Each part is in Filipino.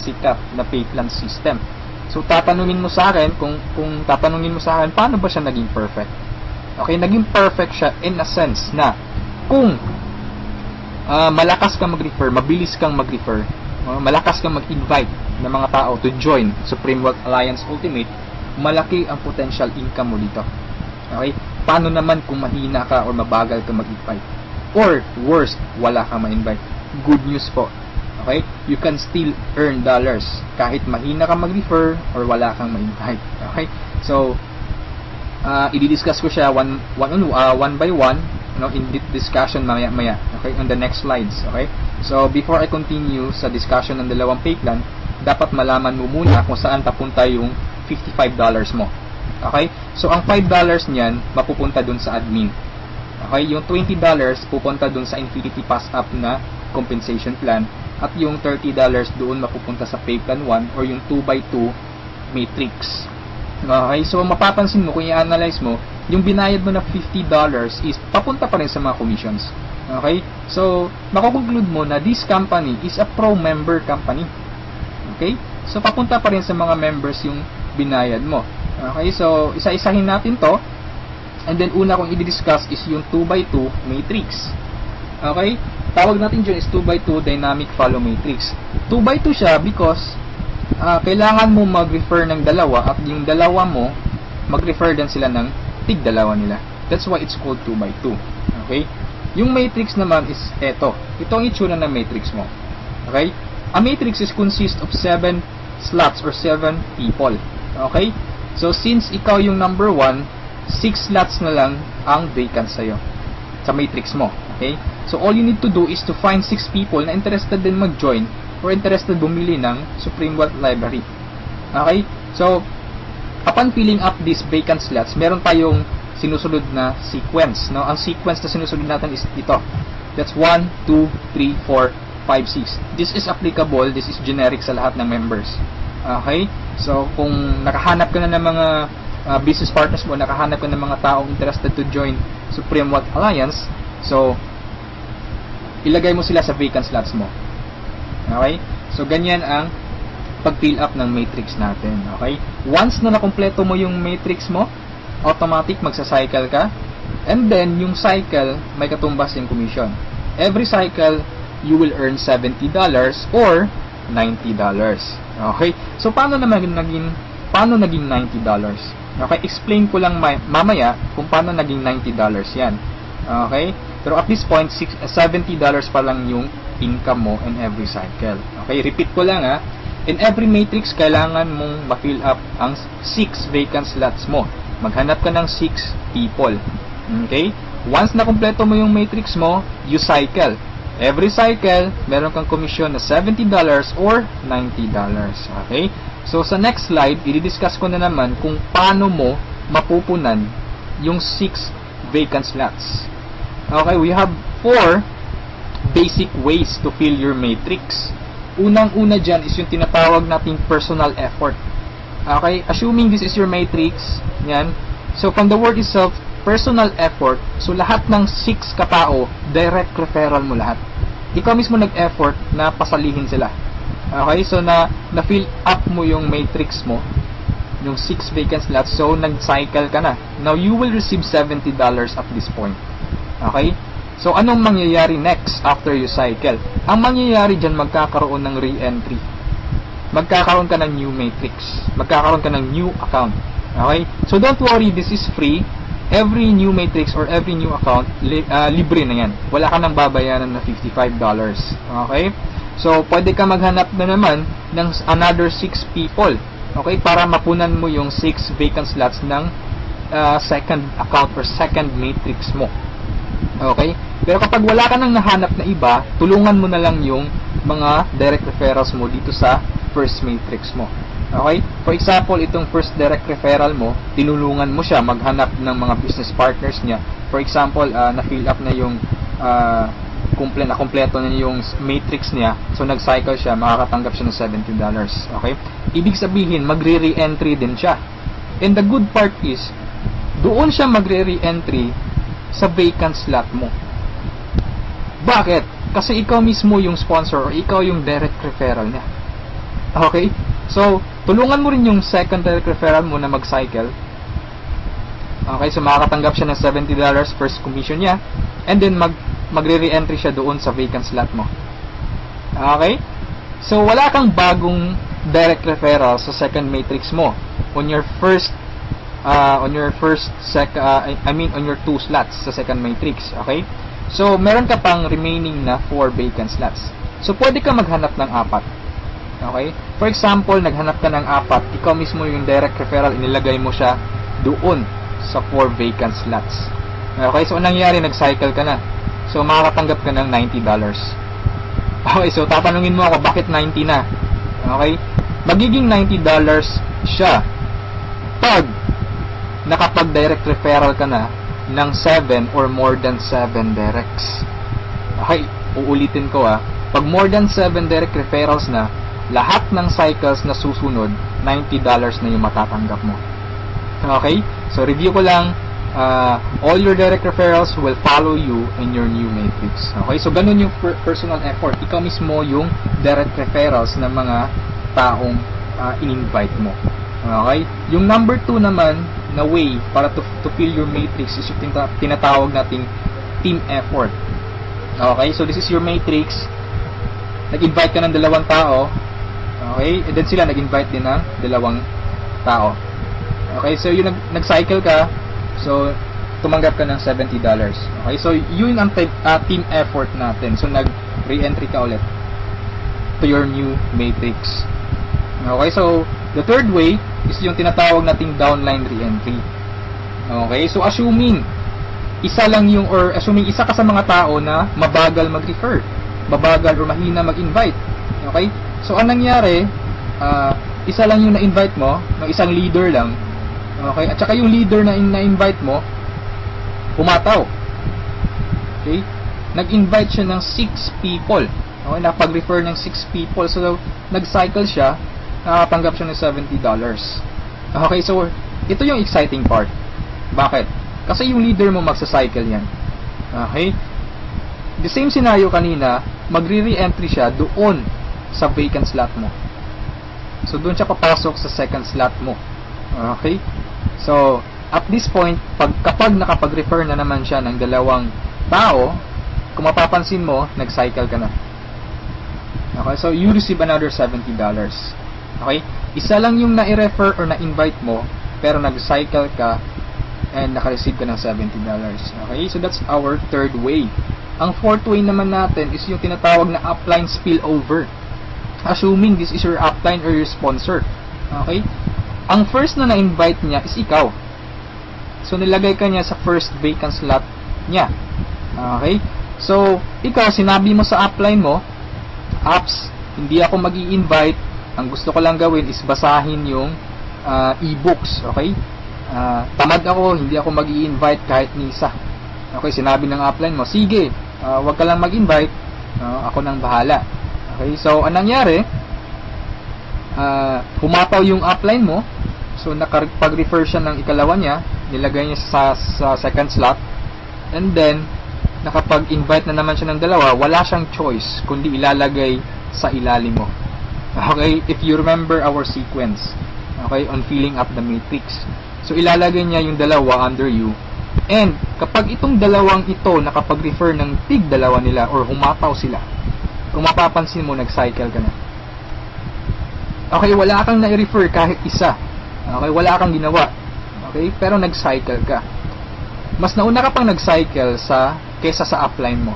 sikat na pay plan system. So tatanungin mo sa akin, kung tatanungin mo sa akin, paano ba siya naging perfect? Okay, naging perfect siya in a sense na kung malakas kang mag-refer, mabilis kang mag-refer, malakas kang mag-invite ng mga tao to join Supreme Wealth Alliance Ultimate, malaki ang potential income mo dito. Okay? Paano naman kung mahina ka or mabagal ka mag-invite? Or worst, wala kang ma-invite? Good news po. Okay? You can still earn dollars kahit mahina ka mag-refer or wala kang ma-invite. Okay? So, i-discuss ko siya one by one, in discussion maya-maya. Okay? On the next slides. Okay? So, before I continue sa discussion ng dalawang pay plan, dapat malaman mo muna kung saan papunta yung $55 mo. Okay? So, ang $5 niyan, mapupunta dun sa admin. Okay? Yung $20 pupunta dun sa Infinity Pass Up na compensation plan. At yung $30 doon mapupunta sa pay plan 1 or yung 2x2 matrix. Okay? So, mapapansin mo, kung i-analyze mo, yung binayad mo na $50 is papunta pa rin sa mga commissions. Okay? So, makukonclude mo na this company is a pro-member company. Okay? So, papunta pa rin sa mga members yung binayad mo. Okay? So, isa-isahin natin to. And then, una kong i-discuss is yung 2x2 matrix. Okay? Tawag natin dyan is 2x2 dynamic follow matrix. 2x2 siya because kailangan mo mag-refer ng dalawa at yung dalawa mo, mag-refer din sila ng tig-dalawa nila. That's why it's called 2x2. Okay? Yung matrix naman is eto. Ito ang itsura ng matrix mo. Okay? A matrix is consist of 7 slots or 7 people. Okay? So, since ikaw yung number 1, 6 slots na lang ang vacant sa'yo sa matrix mo. Okay? So, all you need to do is to find 6 people na interested din mag-join or interested bumili ng Supreme Wealth Library. Okay? So, upon filling up these vacant slots, meron tayong sinusunod na sequence. No? Ang sequence na sinusunod natin is ito. That's 1, 2, 3, 4, 5, 6. This is applicable, this is generic sa lahat ng members. Okay? So, kung nakahanap ka na ng mga business partners mo, nakahanap ka ng mga taong interested to join Supreme Wealth Alliance, so, ilagay mo sila sa vacant slots mo. Okay? So, ganyan ang pag-fill up ng matrix natin. Okay? Once na nakompleto mo yung matrix mo, automatic magsa-cycle ka. And then, yung cycle, may katumbas yung commission. Every cycle, you will earn $70 or $90. Okay? So, paano naging $90? Okay? Explain ko lang mamaya kung paano naging $90 yan. Okay? Pero at this point, $70 pa lang yung income mo in every cycle. Okay? Repeat ko lang ha. In every matrix, kailangan mong ma-fill up ang 6 vacant slots mo. Maghanap ka ng 6 people. Okay? Once na kumpleto mo yung matrix mo, you cycle. Every cycle, meron kang commission na $70 or $90. Okay? So, sa next slide, i-discuss ko na naman kung paano mo mapupunan yung 6 vacant slots. Okay, we have 4 basic ways to fill your matrix. Unang-una dyan is yung tinatawag nating personal effort. Okay, assuming this is your matrix, yan. So, from the word itself, personal effort, so lahat ng 6 katao, direct referral mo lahat. Ikaw mismo nag-effort na pasalihin sila. Okay, so na-fill up mo yung matrix mo, yung 6 vacant slots, so nag-cycle ka na. Now, you will receive $70 at this point. Okay? So, anong mangyayari next after you cycle? Ang mangyayari dyan, magkakaroon ng re-entry. Magkakaroon ka ng new matrix. Magkakaroon ka ng new account. Okay? So, don't worry, this is free. Every new matrix or every new account, libre na yan. Wala ka nang babayaran na $55. Okay? So, pwede ka maghanap na naman ng another 6 people. Okay? Para mapunan mo yung 6 vacant slots ng second account or second matrix mo. Okay? Pero kapag wala ka nang nahanap na iba, tulungan mo na lang yung mga direct referrals mo dito sa first matrix mo. Okay? For example, itong first direct referral mo, tinulungan mo siya maghanap ng mga business partners niya. For example, na-fill up na yung kompleto na yung matrix niya. So, nag-cycle siya, makakatanggap siya ng $70. Okay? Ibig sabihin, magre-re-entry din siya. And the good part is, doon siya magre-re-entry sa vacant slot mo. Bakit? Kasi ikaw mismo yung sponsor or ikaw yung direct referral niya. Okay? So, tulungan mo rin yung second direct referral mo na mag-cycle. Okay, so makakatanggap siya ng $70 first commission niya, and then magre-re-entry siya doon sa vacant slot mo. Okay? So, wala kang bagong direct referral sa second matrix mo on your on your two slots sa second matrix. Okay? So, meron ka pang remaining na 4 vacant slots. So, pwede ka maghanap ng 4. Okay? For example, naghanap ka ng 4, ikaw mismo yung direct referral, inilagay mo siya doon sa 4 vacant slots. Okay? So, anong nangyari? Nag-cycle ka na. So, makakatanggap ka ng $90. Okay? So, tatanungin mo ako, bakit 90 na? Okay? Magiging $90 siya pag nakapag-direct referral ka na ng 7 or more than 7 directs. Okay? Uulitin ko pag more than 7 direct referrals na, lahat ng cycles na susunod, $90 na yung matatanggap mo. Okay? So, review ko lang. All your direct referrals will follow you in your new matrix. Okay? So, ganun yung personal effort. Ikaw mismo yung direct referrals ng mga taong in-invite mo. Okay? Yung number 2 naman na way para to fill your matrix is yung tinatawag nating team effort. Okay? So, this is your matrix. Nag-invite ka ng 2 tao. Okay? And then sila nag-invite din ng 2 tao. Okay? So, yung nag-cycle ka, so, tumanggap ka ng $70. Okay? So, yun ang team effort natin. So, nag-re-entry ka ulit to your new matrix. Okay? So, the third way is yung tinatawag nating downline re-entry. Okay? So, assuming isa ka sa mga tao na mabagal mag-refer, mabagal or mahina mag-invite. Okay? So, anong nangyari, isa lang yung na-invite mo, ng isang leader lang. Okay? At saka yung leader na na-invite mo, pumataw. Okay? Nag-invite siya ng 6 people. Okay? Nakapag-refer ng 6 people. So, nag-cycle siya, nakatanggap siya ng $70. Okay? So, ito yung exciting part. Bakit? Kasi yung leader mo magsa-cycle yan. Okay? The same scenario kanina, magre-re-entry siya doon sa vacant slot mo. So, doon siya papasok sa second slot mo. Okay? So, at this point, kapag nakapag-refer na naman siya ng 2 tao, kung mapapansin mo, nag-cycle ka na. Okay? So, you receive another $70. Okay? Isa lang yung na-refer or na-invite mo, pero nag-cycle ka and naka-receive ka ng $70. Okay? So, that's our third way. Ang fourth way naman natin is yung tinatawag na upline spillover. Assuming this is your upline or your sponsor. Okay? Ang first na na-invite niya is ikaw. So, nilagay ka niya sa first vacant slot niya. Okay? So, ikaw, sinabi mo sa upline mo, apps, hindi ako mag-i-invite. Ang gusto ko lang gawin is basahin yung e-books. Okay? Tamad ako, hindi ako mag-i-invite kahit ni isa. Okay, sinabi ng upline mo, sige, wag ka lang mag-invite, ako nang bahala. Okay, so anong nangyari? Humataw yung upline mo, so nakapag-refer siya ng ikalawa niya, nilagay niya sa second slot, and then nakapag-invite na naman siya ng 2, wala siyang choice kundi ilalagay sa ilalim mo. Okay, if you remember our sequence, okay, on filling up the matrix. So, ilalagay niya yung 2 under you. And, kapag itong 2 ito nakapag-refer ng tig 2 nila or humataw sila, kung mapapansin mo, nag-cycle ka na. Okay, wala kang na-refer kahit isa. Okay, wala kang ginawa. Okay, pero nag-cycle ka. Mas nauna ka pang nag-cycle kesa sa upline mo.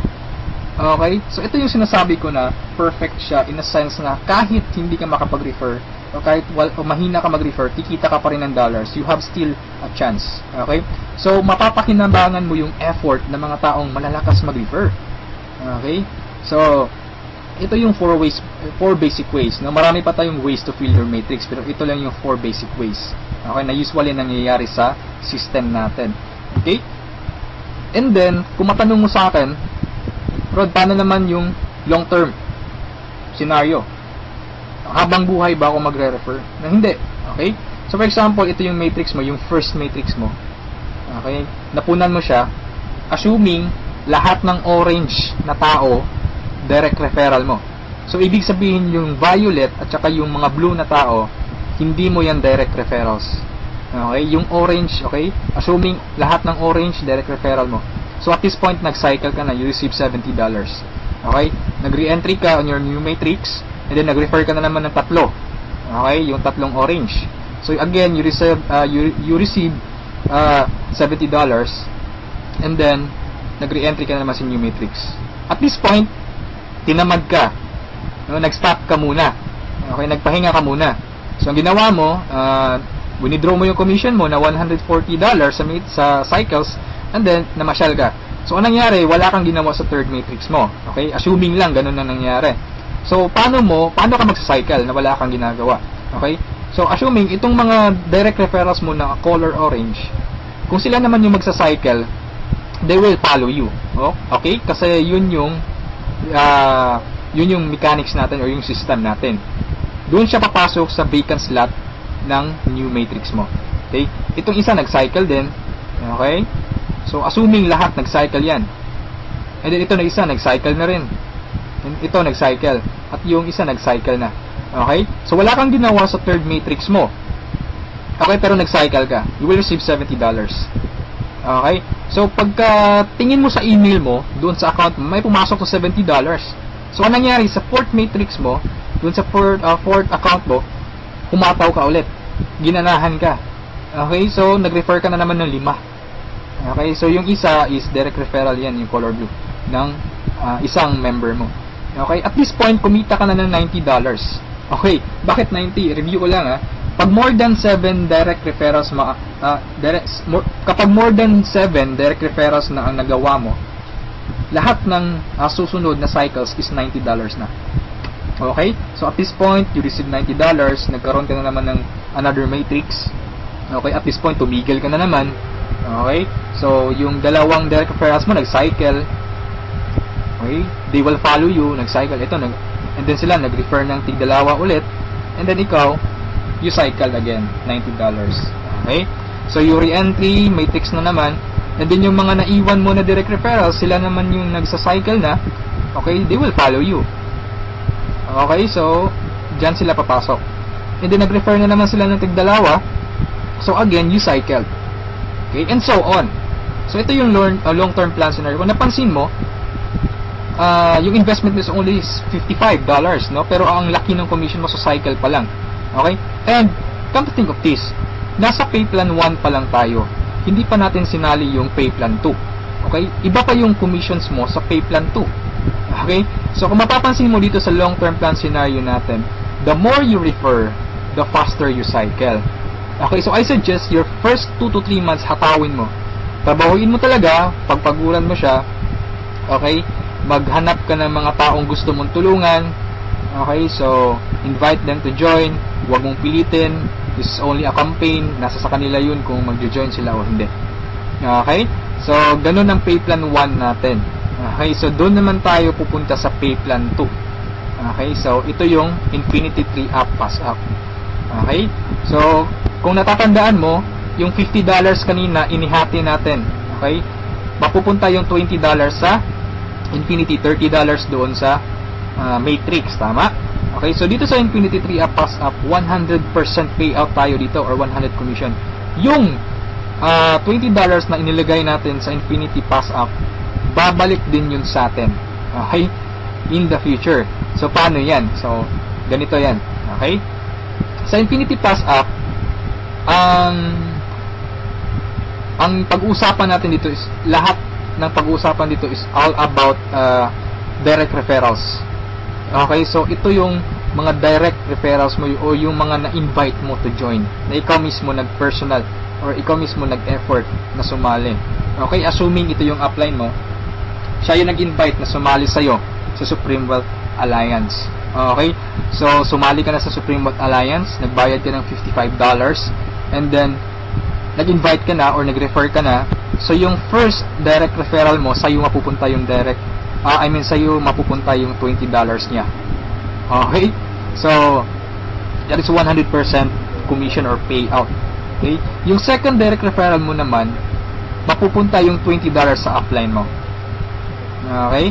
Okay, so ito yung sinasabi ko na perfect siya in a sense na kahit hindi ka makapag-refer, o kahit mahina ka mag-refer, kikita ka pa rin ng dollars. You have still a chance. Okay? So, mapapakinabangan mo yung effort ng mga taong malalakas mag-refer. Okay? So, ito yung 4 basic ways. No? Marami pa tayong ways to fill your matrix, pero ito lang yung 4 basic ways. Okay? Na usually nangyayari sa system natin. Okay? And then, kung matanong mo sa akin, Rod, paano naman yung long-term scenario? Habang buhay ba ako magre-refer? Na hindi. Okay? So, for example, ito yung matrix mo, yung first matrix mo. Okay? Napunan mo siya, assuming lahat ng orange na tao, direct referral mo. So, ibig sabihin yung violet at saka yung mga blue na tao, hindi mo yan direct referrals. Okay? Yung orange, okay? Assuming lahat ng orange, direct referral mo. So, at this point, nag-cycle ka na, you receive $70. Okay? Nag-re-entry ka on your new matrix, and then nag-refer ka na naman ng tatlo. Okay? Yung tatlong orange. So, again, you receive $70, and then, nag-re-entry ka na naman sa new matrix. At this point, tinamad ka. No, nag-stop ka muna. Okay, nagpahinga ka muna. So, ang ginawa mo, winidraw mo yung commission mo na $140 sa cycles, and then, namasyal ka. So, anong nangyari? Wala kang ginawa sa third matrix mo. Okay? Assuming lang, ganun na nangyari. So, paano ka magsa-cycle na wala kang ginagawa? Okay? So, assuming, itong mga direct referrals mo na color orange, kung sila naman yung magsa-cycle, they will follow you. Oh, okay? Kasi yun yung mechanics natin or yung system natin. Doon siya papasok sa vacant slot ng new matrix mo. Okay? Itong isa nag-cycle din. Okay? So, assuming lahat nag-cycle yan. And then ito na isa nag-cycle na rin. And ito nag-cycle. At yung isa nag-cycle na. Okay? So, wala kang ginawa sa third matrix mo. Okay? Pero nag-cycle ka. You will receive $70. Okay? So, pagka tingin mo sa email mo, doon sa account mo, may pumasok na $70. So, anong nangyari sa fourth matrix mo, doon sa fourth account mo, humataw ka ulit. Ginanahan ka. Okay? So, nag-refer ka na naman ng 5. Okay? So, yung isa is direct referral yan, yung color blue, ng isang member mo. Okay? At this point, kumita ka na ng $90. Okay? Bakit 90? Review ko lang ha. Pag more than 7 direct referrals kapag more than 7 direct referrals na ang nagawa mo, lahat ng susunod na cycles is $90 na. Okay? So at this point, you receive $90, nagkaroon ka na naman ng another matrix. Okay? At this point, tumigil ka na naman. Okay? So yung dalawang direct referrals mo nag-cycle. Okay? They will follow you, nag-cycle. And then sila nag-refer ng tig-dalawa ulit. And then ikaw, you cycle again, $90. Okay? So, you re-entry, matrix na naman, and then yung mga naiwan mo na direct referrals, sila naman yung nagsa-cycle na, okay, they will follow you. Okay? So, dyan sila papasok. And then, nag-refer na naman sila ng tig-dalawa, so again, you cycle. Okay? And so on. So, ito yung long-term plan scenario. Kung napansin mo, yung investment is only $55, no? Pero ang laki ng commission mo sa cycle pa lang. Okay? And, come to think of this, nasa pay plan 1 pa lang tayo. Hindi pa natin sinali yung pay plan 2. Okay? Iba pa yung commissions mo sa pay plan 2. Okay? So, kung mapapansin mo dito sa long-term plan scenario natin, the more you refer, the faster you cycle. Okay? So, I suggest your first 2 to 3 months hatawin mo. Trabahuin mo talaga, pagpaguran mo siya. Okay? Maghanap ka ng mga taong gusto mong tulungan. Okay? So, invite them to join. Huwag mong pilitin. This is only a campaign. Nasa sa kanila yun kung mag-join sila o hindi. Okay? So, ganun ang pay plan 1 natin. Okay? So, doon naman tayo pupunta sa pay plan 2. Okay? So, ito yung Infinity 3 Up, Pass Up. Okay? So, kung natatandaan mo, yung $50 kanina, inihati natin. Okay? Mapupunta yung $20 sa Infinity, $30 doon sa Matrix. Tama? Okay, so dito sa Infinity 3 Up, Pass Up, 100% payout tayo dito or 100 commission. Yung $20 na inilagay natin sa Infinity Pass Up, babalik din yun sa atin. Okay? In the future. So, paano yan? So, ganito yan. Okay? Sa Infinity Pass Up, ang pag-uusapan natin dito is, lahat ng pag-uusapan dito is all about direct referrals. Okay, so ito yung mga direct referrals mo o yung mga na-invite mo to join, na ikaw mismo nag-personal or ikaw mismo nag-effort na sumali. Okay, assuming ito yung upline mo, siya yung nag-invite na sumali sa'yo sa Supreme Wealth Alliance. Okay, so sumali ka na sa Supreme Wealth Alliance, nagbayad ka ng $55, and then nag-invite ka na or nag-refer ka na, so yung first direct referral mo, sa'yo mapupunta yung sa'yo mapupunta yung $20 niya. Okay? So, that is 100% commission or payout. Okay? Yung second direct referral mo naman, mapupunta yung $20 sa upline mo. Okay?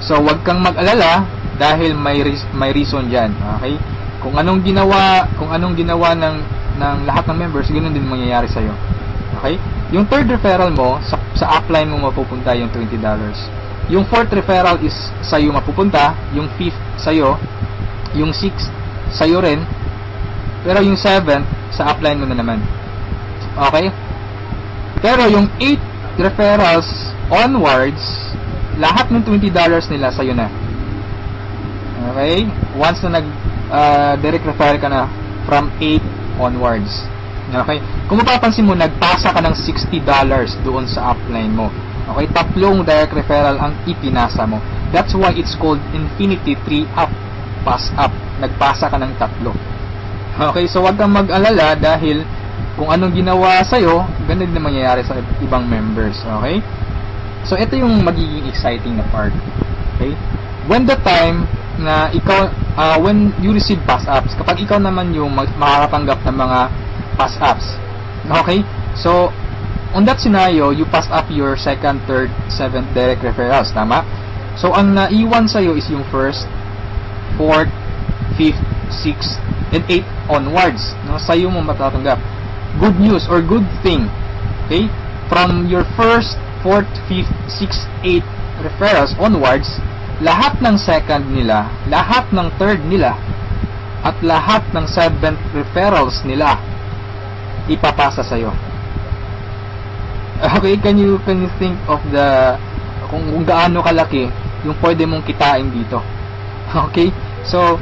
So, wag kang mag-alala dahil may reason diyan. Okay? Kung anong ginawa ng lahat ng members, ganoon din mangyayari sa iyo. Okay? Yung third referral mo, sa upline mo mapupunta yung $20. Yung fourth referral is sa iyo mapupunta, yung fifth sa iyo, yung sixth sa iyo rin, pero yung seventh sa upline mo na naman. Okay? Pero yung 8 referrals onwards, lahat ng $20 nila sa iyo na. Okay? Once na direct referral ka na from 8 onwards. Okay? Kung mapapansin mo, nagpasa ka ng $60 doon sa upline mo. Okay? Tatlong direct referral ang ipinasa mo. That's why it's called Infinity 3 up, pass up. Nagpasa ka ng tatlo. Okay? So, wag kang mag-alala dahil kung anong ginawa sa'yo, ganun din mangyayari sa ibang members. Okay? So, ito yung magiging exciting na part. Okay? When the time na ikaw, when you receive pass-ups, kapag ikaw naman yung makakatanggap ng mga pass-ups. Okay? So, on that scenario, you pass up your second, third, seventh direct referrals. Tama? So, ang naiwan sa'yo is yung first, fourth, fifth, sixth, and eighth onwards. No? Sa'yo mo matatanggap. Good news or good thing. Okay? From your first, fourth, fifth, sixth, eighth referrals onwards, lahat ng second nila, lahat ng third nila, at lahat ng seventh referrals nila, ipapasa sa'yo. Okay, can you think of kung gaano kalaki yung pwede mong kitain dito? Okay? So,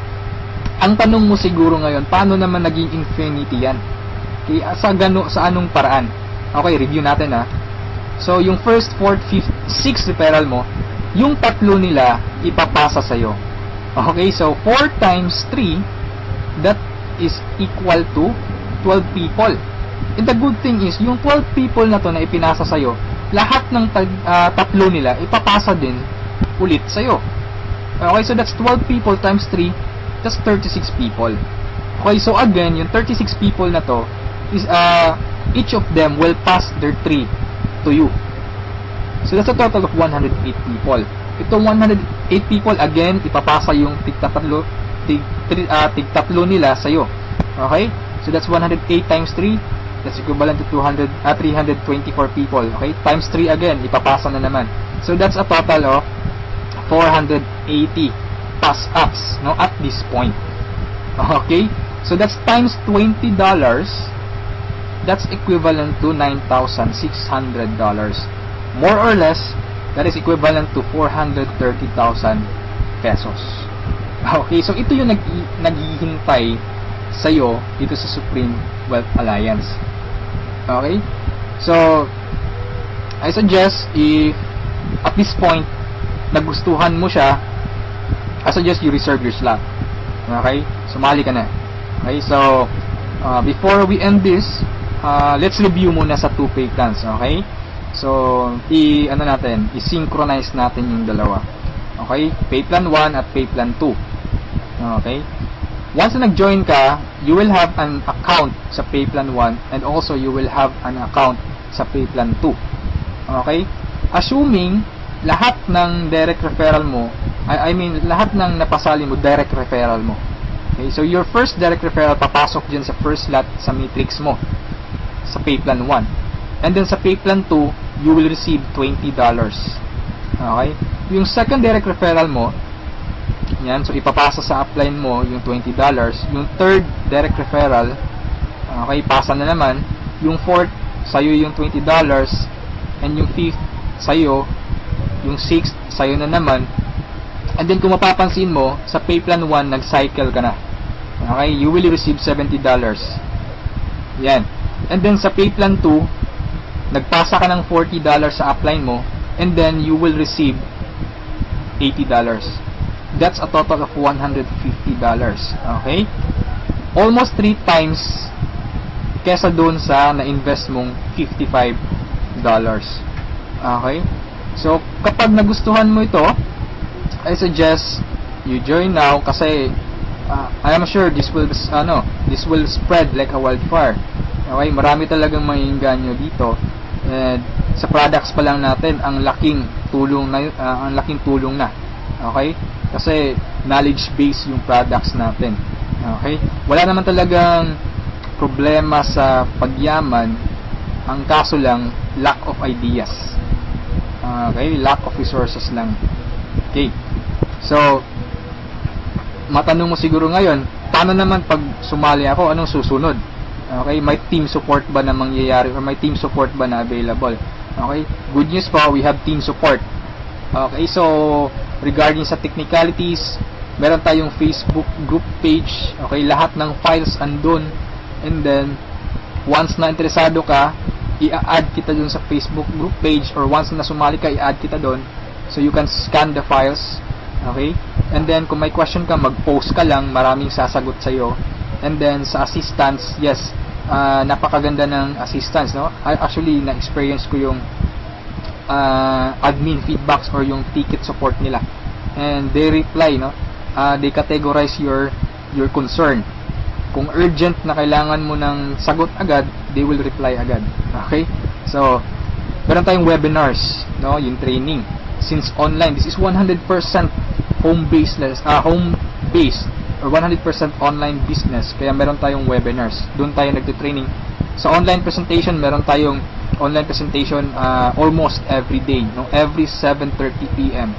ang tanong mo siguro ngayon, paano naman naging infinity yan? Okay, sa anong paraan? Okay, review natin ha. So, yung first, fourth, fifth, sixth referral mo, yung tatlo nila ipapasa sa'yo. Okay, so 4 times 3, that is equal to 12 people. And the good thing is, yung 12 people na to na ipinasa sa'yo, lahat ng tatlo nila ipapasa din ulit sa'yo. Okay, so that's 12 people times 3, that's 36 people. Okay, so again, yung 36 people na to, is each of them will pass their 3 to you. So that's a total of 108 people. Itong 108 people, again, ipapasa yung tig-tatlo nila sa'yo. Okay? So that's 108 times 3. That's equivalent to 324 people. Okay? Times 3 again, ipapasa na naman. So that's a total of 480 pass-ups, no, at this point. Okay? So that's times $20. That's equivalent to $9,600. More or less, that is equivalent to 430,000 pesos. Okay, so ito yung naghihintay sa'yo dito sa Supreme Wealth Alliance. Okay? So, I suggest if at this point nagustuhan mo siya, I suggest you reserve your slot. Okay? Sumali ka na. Okay, so before we end this, let's review muna sa 2 pay plans. Okay? So, i-synchronize natin yung dalawa. Okay? Pay plan 1 at pay plan 2. Okay? Once na nag-join ka, you will have an account sa pay plan 1 and also you will have an account sa pay plan 2. Okay? Assuming lahat ng direct referral mo, lahat ng napasali mo, direct referral mo. Okay? So, your first direct referral papasok dyan sa first slot sa matrix mo sa pay plan 1. And then sa pay plan 2, you will receive $20. Okay? Yung second direct referral mo, yan, so ipapasa sa upline mo yung $20. Yung third direct referral, okay, pasa na naman. Yung fourth, sa'yo yung $20. And yung fifth, sa'yo. Yung sixth, sa'yo na naman. And then kung mapapansin mo, sa pay plan 1, nag-cycle ka na. Okay? You will receive $70. Yan. And then sa pay plan 2, nagpasa ka ng $40 sa upline mo, and then you will receive $80. That's a total of $150. Okay? Almost 3 times kesa doon sa na-invest mong $55. Okay? So, kapag nagustuhan mo ito, I suggest you join now kasi I am sure this will spread like a wildfire. Okay? Marami talagang maiinganyo dito. And sa products pa lang natin, ang laking tulong na. Okay? Kasi knowledge base yung products natin. Okay? Wala naman talagang problema sa pagyaman, ang kaso lang lack of ideas. Okay? Lack of resources lang. Okay. So, matanong mo siguro ngayon, paano naman pag sumali ako, anong susunod? Okay, may team support ba na mangyayari or may team support ba na available? Okay, good news po, we have team support. Okay, so regarding sa technicalities, meron tayong Facebook group page. Okay, lahat ng files andun. And then once na interesado ka, i-add kita dun sa Facebook group page, or once na sumali ka, i-add kita dun. So you can scan the files. Okay? And then kung may question ka, mag-post ka lang, maraming sasagot sa iyo. And then sa assistance, yes, napakaganda ng assistance, no? Actually, na-experience ko yung admin feedbacks or yung ticket support nila. And they reply, no? They categorize your concern. Kung urgent na kailangan mo ng sagot agad, they will reply agad. Okay? So, meron tayong webinars, no? Yung training. Since online, this is 100% home-based or 100% online business, kaya meron tayong webinars. Doon tayo nagte-training. Sa online presentation, meron tayong online presentation almost every day, no? Every 7:30 PM.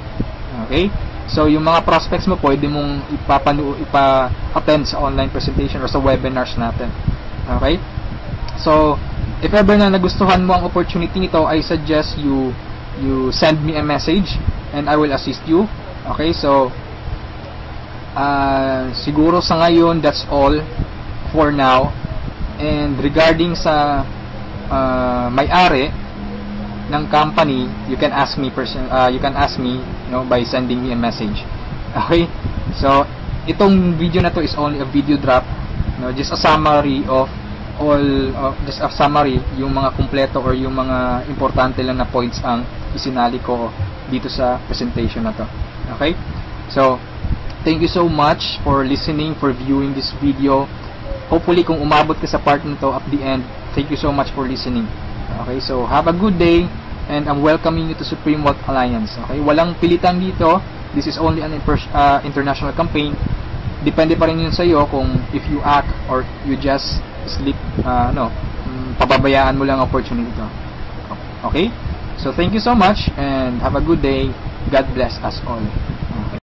Okay? So, yung mga prospects mo, pwede mong ipa-attend sa online presentation or sa webinars natin. Okay? So, if ever na nagustuhan mo ang opportunity nito, I suggest you send me a message and I will assist you. Okay? So, siguro sa ngayon, that's all for now. And regarding sa may-ari ng company, you can ask me by sending me a message. Okay? So, itong video na to is only a video drop, no? Just a summary of yung mga kumpleto or yung mga importante lang na points ang isinali ko dito sa presentation na to. Okay? So, thank you so much for listening, for viewing this video. Hopefully, kung umabot ka sa part nito at the end, thank you so much for listening. Okay, so have a good day, and I'm welcoming you to Supreme Wealth Alliance. Okay, walang pilitan dito. This is only an international campaign. Depende pa rin yun sa iyo kung if you act or you just sleep, pababayaan mo lang ang opportunity to. Okay, so thank you so much, and have a good day. God bless us all.